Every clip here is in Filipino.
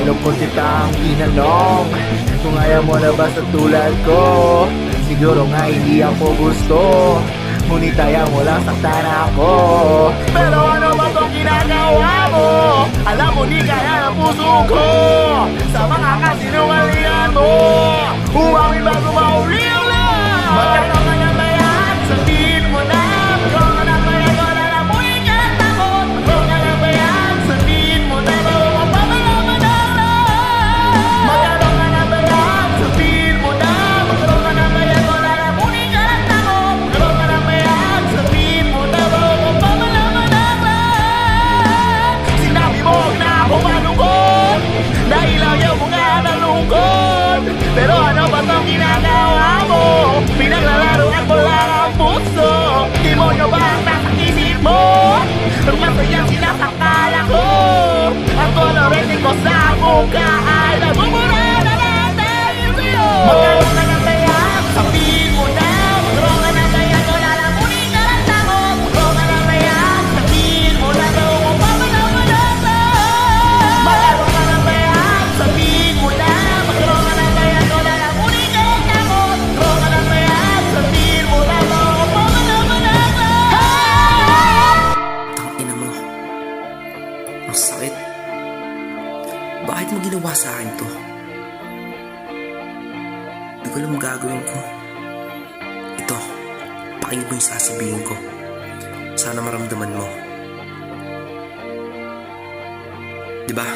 malungkot kitang tinanong kung ayaw mo na ba sa tulad ko. Siguro nga hindi ako gusto, ngunit ayaw mo lang saktan ako. Pero ano ba itong ginagawa mo? Alam mo di kaya ng puso ko sa mga kasinungalingan mo. Umawin bago mauling lang. Magkano ka na ba yan? Sabihin mo na. Magkano ka na ba yan? Wala na mo yung takot. Magkano ka na ba yan? Sabihin mo na. Bago mapapalaman na lang. Magkano ka na ba yan? Sabihin mo na. Magkano ka na ba yan? Wala na mo yung takot. Magkano ka na ba yan? Sabihin mo na. Bago mapapalaman na lang. Sinabi mo na ako malungkot dahil ayaw mo nga nalungkot. Pero ano ba itong ginagawa mo? Pinaglalaruan mo lang ang puso. Demonyo ba ang nasa isip mo? Masayang sinasakal ako. Ang koloretin ko sa mukha ay nagmumura na lang dahil sa'yo. Magkano ka na ba yan? Sabihin mo na. Magkano ka na ba yan? Wala lang muling ka lang takot. Magkano ka na ba yan? Sabihin mo na. Bago mo papalaman na lang. Magkano ka na ba yan? Sabihin mo na. Magkano ka na ba yan? Wala lang muling ka lang takot. Magkano ka na ba yan? Sabihin mo na. Bago mo papalaman na lang. Tangina mo. Ang sakit. Bakit mo ginawa sa akin to? Di ko alam ang gagawin ko. Ito, pakinggan mo yung sasabihin ko. Sana maramdaman mo. Diba?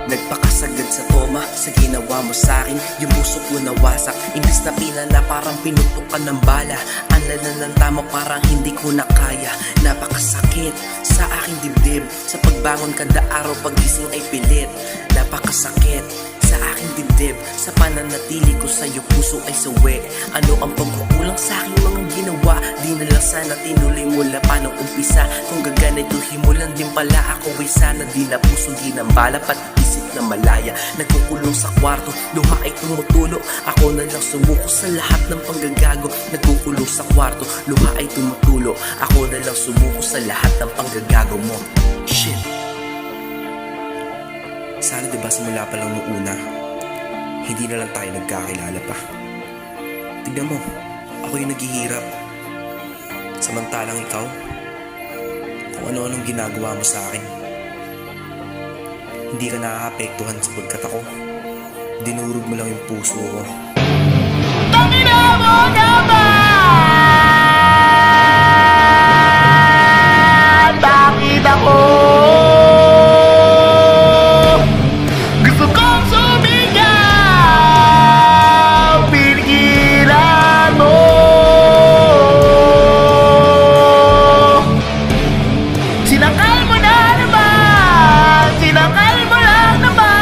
Nagpakasagad sa toma sa ginawa mo sa'kin. Yung puso ko nawasak, imbis na pinala parang pinutok ka ng bala. Ang lala ng tama parang hindi ko na kaya. Napakasakit sa aking dibdib. Sa pagbangon kada araw pagising ay pilit. Napakasakit sa aking dibdib. Sa pananatili ko sa'yo puso ay sawi. Ano ang pagkukulang sa aking mga ginawa? Di na lang sana tinuloy mula pa nung umpisa. Kung gaganituhin mo lang din pala ako ay sana di na puso ginambala pat isip na malaya. Nagkukulong sa kwarto, luha ay tumutulo. Ako na lang sumuko sa lahat ng panggagago. Nagkukulong sa kwarto, luha ay tumutulo. Ako na lang sumuko sa lahat ng panggagago mo. Shit. Sana diba simula pa lang nung una, hindi na lang tayo nagkakilala pa. Tignan mo, ako yung naghihirap. Samantalang ikaw, kung ano-anong ginagawa mo sa akin. Hindi ka nakaka-apektuhan sapagkat ako, dinurog mo lang yung puso ko. Tangina mo naman! Bakit ako? Gusto kong sumigaw, pinigilan mo. Sinakal mo na naman, sinakal mo lang naman.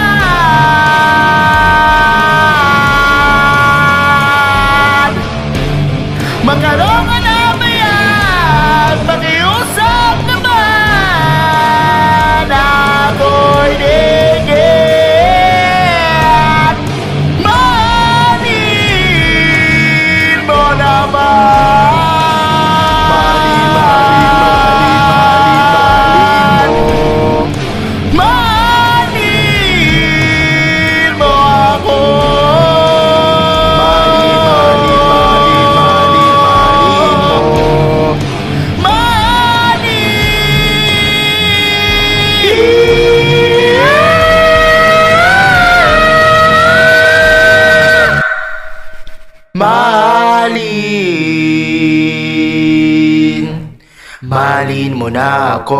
Magkaroon ka na ba yan? Makiusap naman. Ako'y digit. Mahalin mo naman. Mahalin mo ako. Mahalin mo na ako.